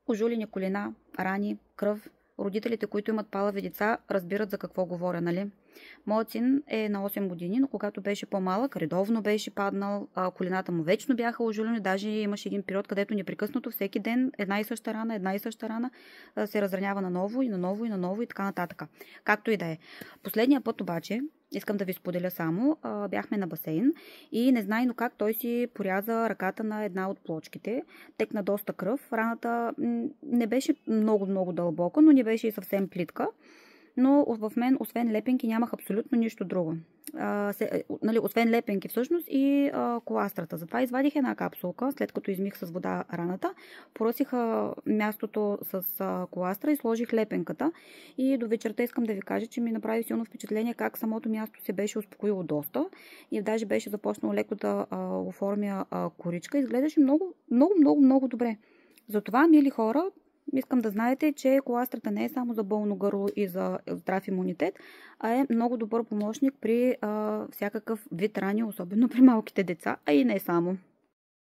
ожулени колена, рани, кръв. Родителите, които имат палави деца, разбират за какво говоря, нали? Моят син е на 8 години, но когато беше по-малък, редовно беше паднал, колената му вечно бяха ожулени, даже имаше един период, където непрекъснато всеки ден една и съща рана се разранява наново и наново и наново и така нататък. Както и да е. Последния път обаче, искам да ви споделя само, бяхме на басейн и незнайно как той си поряза ръката на една от плочките. Текна доста кръв. Раната не беше много дълбока, но не беше и съвсем плитка. Но в мен, освен лепенки, нямах абсолютно нищо друго. Освен лепенки всъщност и коластрата. Затова извадих една капсулка, след като измих с вода раната, поръсих мястото с коластра и сложих лепенката. И до вечерта искам да ви кажа, че ми направи силно впечатление как самото място се беше успокоило доста и даже беше започнало леко да оформя коричка. Изглеждаше много добре. Затова, мили хора, искам да знаете, че коластрата не е само за болно гърло и за здрав имунитет, а е много добър помощник при всякакъв вид рани, особено при малките деца, а и не само.